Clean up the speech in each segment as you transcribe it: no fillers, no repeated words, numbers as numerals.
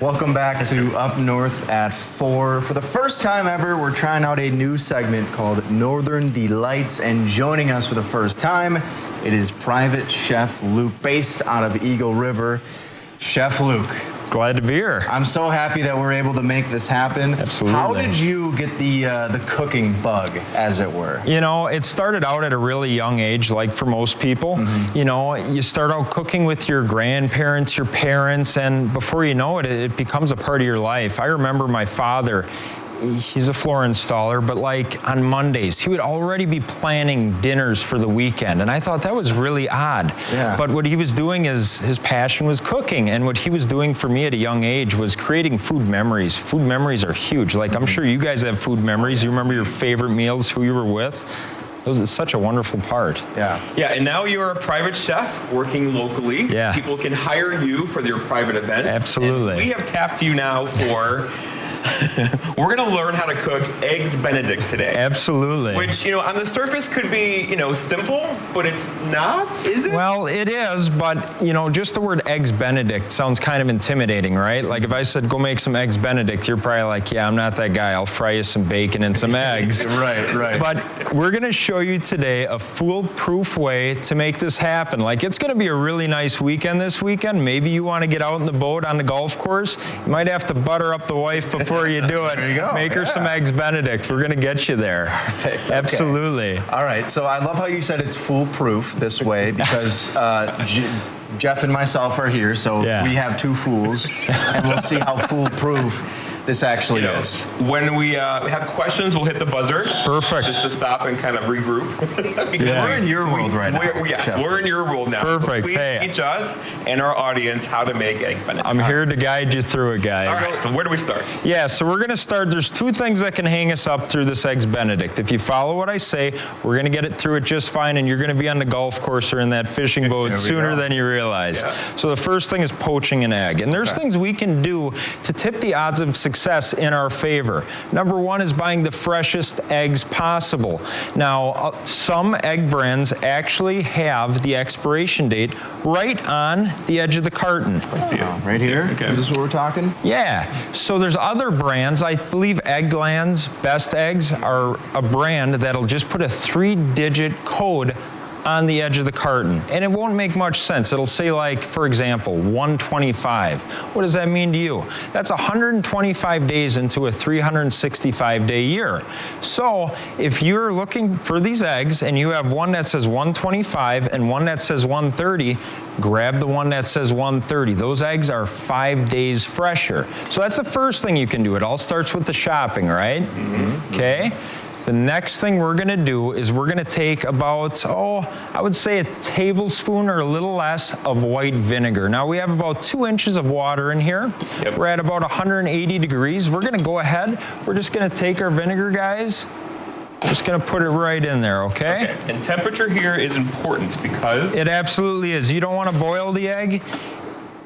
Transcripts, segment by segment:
Welcome back to Up North at 4. For the first time ever, we're trying out a new segment called Northern Delights, and joining us for the first time, it is Private Chef Luke, based out of Eagle River. Chef Luke. Glad to be here. I'm so happy that we're able to make this happen. Absolutely. How did you get the cooking bug, as it were? You know, it started out at a really young age, like for most people. You know, you start out cooking with your grandparents, your parents, and before you know it, it becomes a part of your life. I remember my father. He's a floor installer, but like on Mondays, he would already be planning dinners for the weekend. And I thought that was really odd. Yeah. But what he was doing is his passion was cooking. And what he was doing for me at a young age was creating food memories. Food memories are huge. Like I'm sure you guys have food memories. You remember your favorite meals, who you were with. Those is such a wonderful part. Yeah. Yeah, and now you're a private chef working locally. Yeah. People can hire you for their private events. Absolutely. And we have tapped you now for we're going to learn how to cook eggs Benedict today. Absolutely. Which, you know, on the surface could be, you know, simple, but it's not, is it? Well, it is, but, you know, just the word eggs Benedict sounds kind of intimidating, right? Like if I said, go make some eggs Benedict, you're probably like, yeah, I'm not that guy. I'll fry you some bacon and some eggs. Right. But we're going to show you today a foolproof way to make this happen. Like it's going to be a really nice weekend this weekend. Maybe you want to get out in the boat on the golf course. You might have to butter up the wife before you do it. There you go. Make her some eggs Benedict. We're going to get you there. Perfect. Absolutely. Okay. All right. So I love how you said it's foolproof this way because Jeff and myself are here, so we have two fools, and we'll see how foolproof this actually is. When we have questions, we'll hit the buzzer. Perfect. Just to stop and kind of regroup. Because we're in your world right now. We're in your world now. Perfect. So please teach us and our audience how to make eggs Benedict. I'm here to guide you through it, guys. All right, so where do we start? Yeah, so we're going to start. There's two things that can hang us up through this eggs Benedict. If you follow what I say, we're going to get it through it just fine, and you're going to be on the golf course or in that fishing boat sooner than you realize. Yeah. So the first thing is poaching an egg. And there's things we can do to tip the odds of success in our favor. Number one is buying the freshest eggs possible. Now, some egg brands actually have the expiration date right on the edge of the carton. I see it. Right here? Okay. Is this what we're talking? Yeah, so there's other brands. I believe Eggland's Best Eggs are a brand that'll just put a 3-digit code on the edge of the carton, and it won't make much sense. It'll say, like, for example, 125. What does that mean to you? That's 125 days into a 365-day year. So if you're looking for these eggs and you have one that says 125 and one that says 130, grab the one that says 130. Those eggs are 5 days fresher. So that's the first thing you can do. It all starts with the shopping, right? Okay? The next thing we're going to do is we're going to take about, I would say a tablespoon or a little less of white vinegar. Now we have about 2 inches of water in here. Yep. We're at about 180 degrees. We're going to go ahead. We're just going to take our vinegar, guys. Just going to put it right in there, okay? And temperature here is important because It absolutely is. You don't want to boil the egg.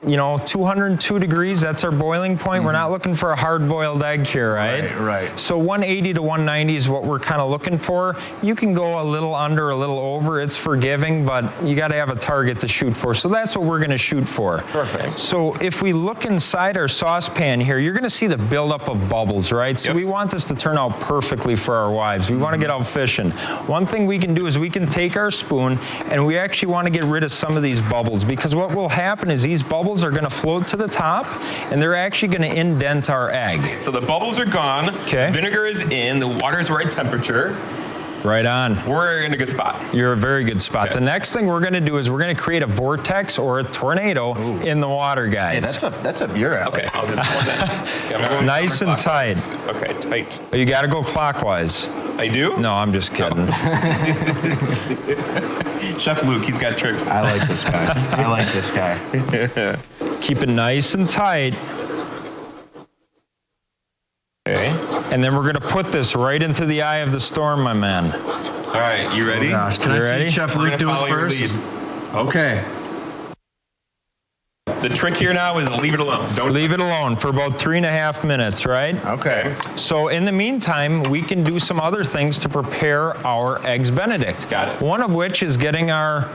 You know, 202 degrees, that's our boiling point. We're not looking for a hard-boiled egg here, right? Right. So 180 to 190 is what we're kind of looking for. You can go a little under, a little over. It's forgiving, but you got to have a target to shoot for. So that's what we're going to shoot for. Perfect. So if we look inside our saucepan here, you're going to see the buildup of bubbles, right? So we want this to turn out perfectly for our wives. We want to get out fishing. One thing we can do is we can take our spoon, and we actually want to get rid of some of these bubbles, because what will happen is these bubbles are going to float to the top, and they're actually going to indent our egg. So the bubbles are gone. Okay. Vinegar is in. The water's right temperature. Right on. We're in a good spot. You're a very good spot. Okay. The next thing we're going to do is we're going to create a vortex or a tornado in the water, guys. Hey, that's a beer alley. Okay, I'll do that one then. Okay, I'm Nice and tight. counterclockwise. Okay, tight. But you got to go clockwise. I do? No, I'm just kidding. Chef Luke, he's got tricks. I like this guy. I like this guy. Keep it nice and tight. Okay. And then we're going to put this right into the eye of the storm, my man. All right, you ready? Oh gosh, can You I ready? see Chef We're Luke gonna do it follow your first? lead. Okay. The trick here now is leave it alone. Don't Leave it alone for about 3.5 minutes, right? Okay. So in the meantime, we can do some other things to prepare our eggs Benedict. Got it. One of which is getting our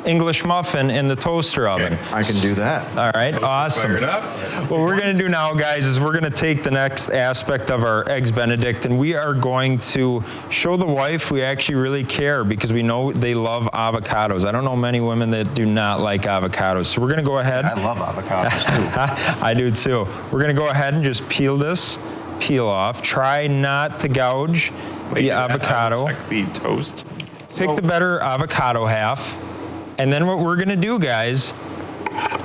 English muffin in the toaster oven. I can do that. All right, awesome. Fire it up. What we're going to do now, guys, is we're going to take the next aspect of our Eggs Benedict, and we are going to show the wife we actually really care, because we know they love avocados. I don't know many women that do not like avocados. So we're going to go ahead. I love avocados too. I do too. We're going to go ahead and just peel off. Try not to gouge the avocado. Check the toast. Pick the better avocado half. And then what we're going to do, guys,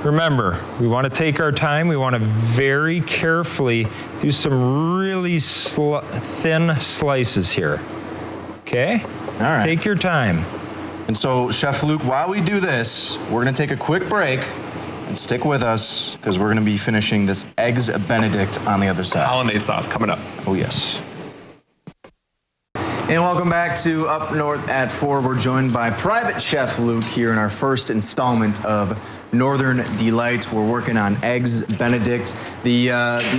remember, we want to take our time. We want to very carefully do some really thin slices here. Okay? All right. Take your time. And so, Chef Luke, while we do this, we're going to take a quick break and stick with us, because we're going to be finishing this Eggs Benedict on the other side. Hollandaise sauce coming up. Oh, yes. And welcome back to Up North at 4. We're joined by Private Chef Luke here in our first installment of Northern Delights. We're working on Eggs Benedict. The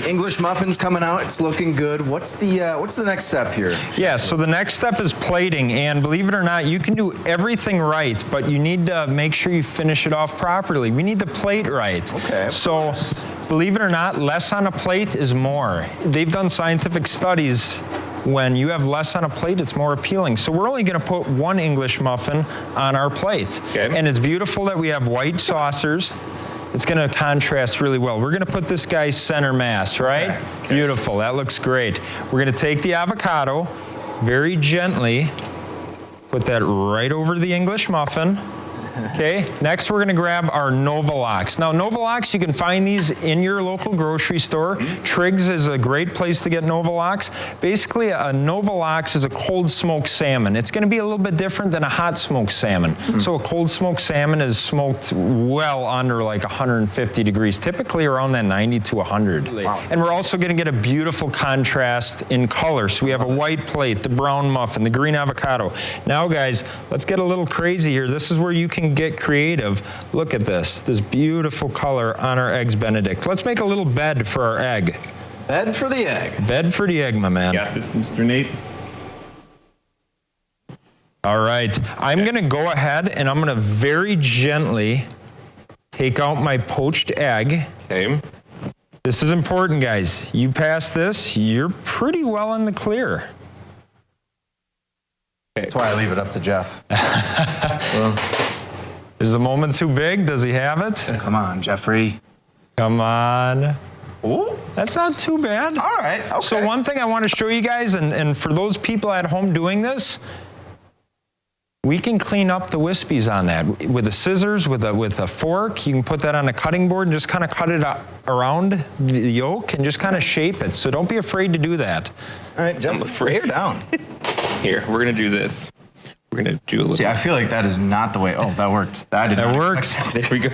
English muffin's coming out. It's looking good. What's the next step here? Yeah, so the next step is plating, and believe it or not, you can do everything right, but you need to make sure you finish it off properly. We need to plate right. Okay. So, believe it or not, less on a plate is more. They've done scientific studies. When you have less on a plate, it's more appealing. So we're only going to put one English muffin on our plate. Okay. And it's beautiful that we have white saucers. It's going to contrast really well. We're going to put this guy center mass, right? Okay. Beautiful. That looks great. We're going to take the avocado, very gently put that right over the English muffin. Okay, next we're gonna grab our Novalox. Now Novalox, you can find these in your local grocery store. Triggs is a great place to get Novalox. Basically, a Novalox is a cold smoked salmon. It's gonna be a little bit different than a hot smoked salmon. So a cold smoked salmon is smoked well under like 150 degrees, typically around that 90 to 100. Wow. And we're also gonna get a beautiful contrast in color. So we have a white plate, the brown muffin, the green avocado. Now guys, let's get a little crazy here. This is where you can get creative. Look at this beautiful color on our Eggs Benedict. Let's make a little bed for our egg. Bed for the egg. Bed for the egg, my man. Got this, Mr. Nate. All right, I'm gonna go ahead and I'm gonna very gently take out my poached egg. Okay. This is important, guys. You pass this, you're pretty well in the clear. That's why I leave it up to Jeff. Is the moment too big? Does he have it? Come on, Jeffrey. Come on. Ooh. That's not too bad. All right, okay. So one thing I want to show you guys, and for those people at home doing this, we can clean up the wispies on that. With the scissors, with a fork, you can put that on a cutting board and just kind of cut it around the yolk and just kind of shape it. So don't be afraid to do that. All right, Jeff, lay her down. Here, we're gonna do this. We're gonna do a little. See, I feel like that is not the way. Oh, that worked. That did not That works. There we go.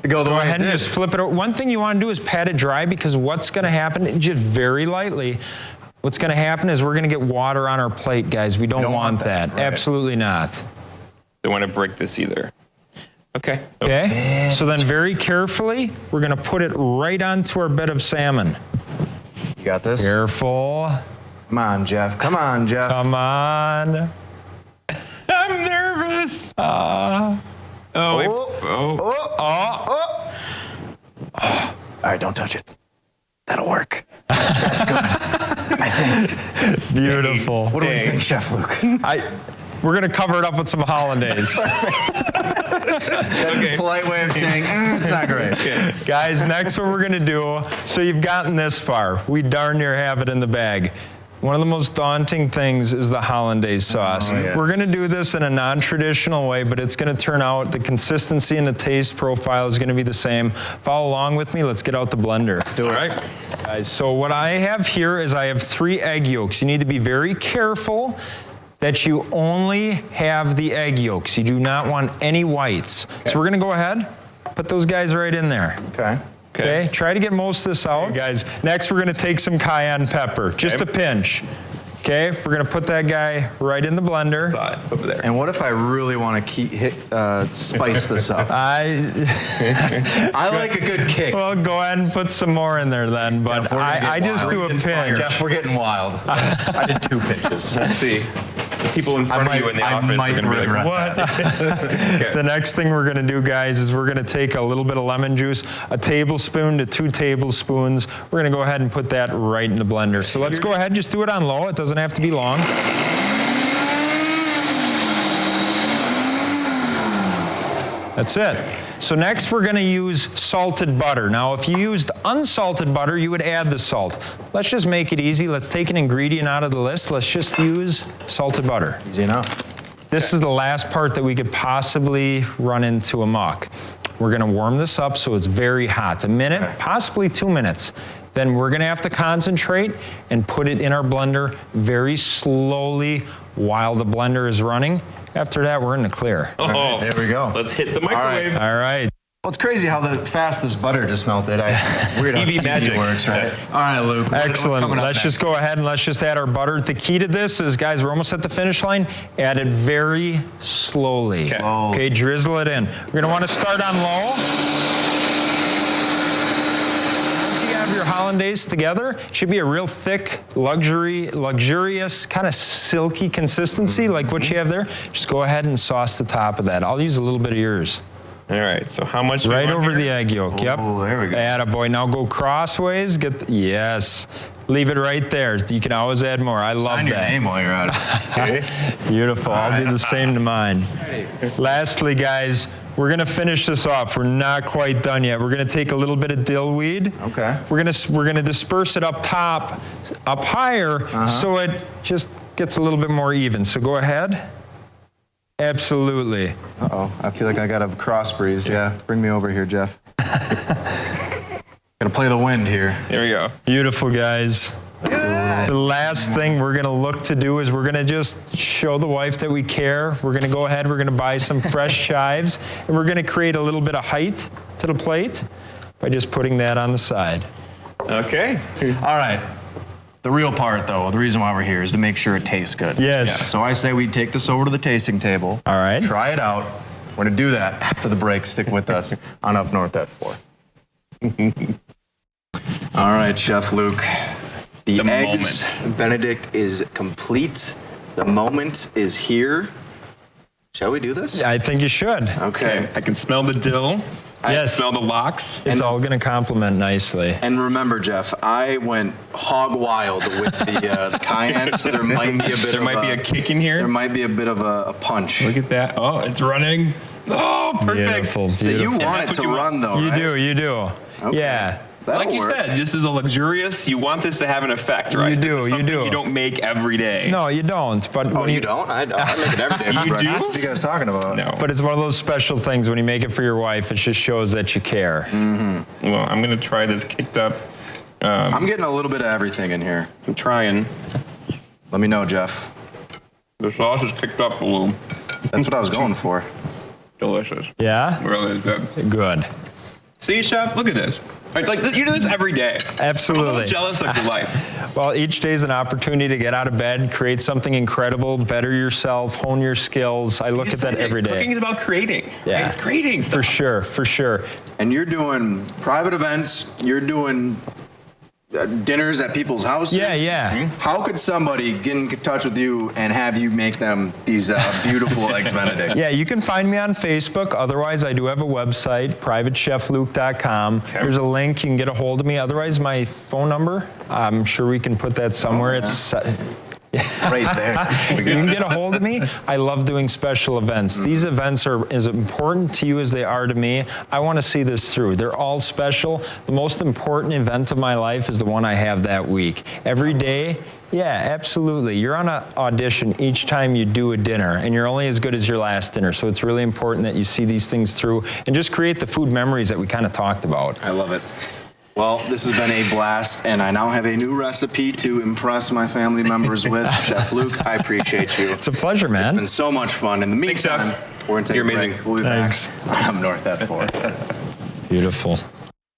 go the Go way ahead it and did. just flip it over. One thing you want to do is pat it dry, because what's going to happen, just very lightly, what's going to happen is we're going to get water on our plate, guys. We don't want that. right. Absolutely not. Don't want to break this either. Okay. Okay? So then very carefully, we're going to put it right onto our bed of salmon. You got this? Careful. Come on, Jeff. Come on, Jeff. Come on. I'm nervous. Oh, Oh. All right, don't touch it. That'll work. That's good. I think. Beautiful. What do we think, Chef Luke? We're going to cover it up with some hollandaise. That's a polite way of saying, it's not great. Guys, next what we're going to do, so you've gotten this far. We darn near have it in the bag. One of the most daunting things is the hollandaise sauce. Oh, yes. We're going to do this in a non-traditional way, but it's going to turn out, the consistency and the taste profile is going to be the same. Follow along with me. Let's get out the blender. Let's do it. All right. Guys, so what I have here is I have 3 egg yolks. You need to be very careful that you only have the egg yolks. You do not want any whites. Okay. So we're going to go ahead, put those guys right in there. Okay. Okay, try to get most of this out. Okay, guys, next we're gonna take some cayenne pepper, just a pinch. Okay, we're gonna put that guy right in the blender. Side, over there. And what if I really want to spice this up? I like a good kick. Well, go ahead and put some more in there then, but Jeff, I just do a pinch. Jeff, we're getting wild. I did 2 pinches. Let's see. The people in front of you in the office are going to be like, what? Okay. The next thing we're going to do, guys, is we're going to take a little bit of lemon juice, a tablespoon to 2 tablespoons. We're going to go ahead and put that right in the blender. So let's go ahead and just do it on low. It doesn't have to be long. That's it. So next we're going to use salted butter. Now if you used unsalted butter, you would add the salt. Let's just make it easy. Let's take an ingredient out of the list. Let's just use salted butter. Easy enough. This is the last part that we could possibly run into a muck. We're going to warm this up so it's very hot. A minute, possibly 2 minutes. Then we're going to have to concentrate and put it in our blender very slowly while the blender is running. After that, we're in the clear. Oh, right, there we go. Let's hit the microwave. All right. Well, it's crazy how fast this butter just melted. Weird how TV magic works, right? Yes. All right, Luke. Excellent. Let's just go ahead and let's just add our butter. The key to this is, guys, we're almost at the finish line. Add it very slowly. Okay. Okay, drizzle it in. We're going to want to start on low. Once you have your hollandaise together, it should be a real thick, luxurious, kind of silky consistency like what you have there. Just go ahead and sauce the top of that. I'll use a little bit of yours. All right, so how much? Right over the egg yolk, yep. Oh, there we go. Attaboy. Now go crossways. Yes. Leave it right there. You can always add more. I love Sign your that. name while you're at it. Okay. Beautiful. I'll do the same to mine. Lastly, guys, we're going to finish this off. We're not quite done yet. We're going to take a little bit of dill weed. Okay. We're going to disperse it up top, up higher, so it just gets a little bit more even. So go ahead. Absolutely. Uh-oh, I feel like I got a cross breeze. Yeah, bring me over here, Jeff. Gonna play the wind here. There we go. Beautiful, guys. The last thing we're gonna look to do is we're gonna just show the wife that we care. We're gonna go ahead, we're gonna buy some fresh chives, and we're gonna create a little bit of height to the plate by just putting that on the side. Okay. All right. The real part, though, the reason why we're here is to make sure it tastes good. Yes. Yeah. So I say we take this over to the tasting table. All right. Try it out. We're going to do that after the break. Stick with us on Up North at 4. All right, Chef Luke. The eggs Benedict is complete. The moment is here. Shall we do this? I think you should. Okay. I can smell the dill. I Yes. smell the lox. It's all going to complement nicely. And remember, Jeff, I went hog wild with the cayenne, so there might be a bit There might be a kick in here. There might be a bit of a punch. Look at that. Oh, it's running. Oh, perfect. Beautiful. So you beautiful. want it that's to what you run, though, You right? do, you do. Okay. Yeah. That'll Like you work. said, this is a luxurious. You want this to have an effect, right? You do, This is you something do. You don't make every day. No, you don't. But Oh, when you don't? I make it every day for You breakfast. do? What are you guys talking about? No. But it's one of those special things when you make it for your wife. It just shows that you care. Well, I'm gonna try this kicked up. I'm getting a little bit of everything in here. I'm trying. Let me know, Jeff. The sauce is kicked up a little. That's what I was going for. Delicious. Yeah? Really is good. Good. See, Chef, look at this. Like you do this every day. Absolutely. I'm a little jealous of your life. Well, each day is an opportunity to get out of bed, create something incredible, better yourself, hone your skills. I look You at that said it. every day. Cooking is about creating. Yeah. Right? It's creating stuff. For sure, for sure. And you're doing private events. You're doing dinners at people's houses. Yeah, yeah. How could somebody get in touch with you and have you make them these beautiful eggs Benedict? Yeah, you can find me on Facebook. Otherwise, I do have a website, privatechefluke.com. There's a link. You can get a hold of me. Otherwise, my phone number, I'm sure we can put that somewhere. It's Right there. You can get a hold of me. I love doing special events. These events are as important to you as they are to me. I want to see this through. They're all special. The most important event of my life is the one I have that week. Every day, yeah, absolutely. You're on an audition each time you do a dinner, and you're only as good as your last dinner. So it's really important that you see these things through and just create the food memories that we kind of talked about. I love it. Well, this has been a blast, and I now have a new recipe to impress my family members with. Chef Luke, I appreciate you. It's a pleasure, man. It's been so much fun. In the meantime, Chef. we're going to take You're a break. amazing. We'll be Thanks. back. I'm North at 4. Beautiful.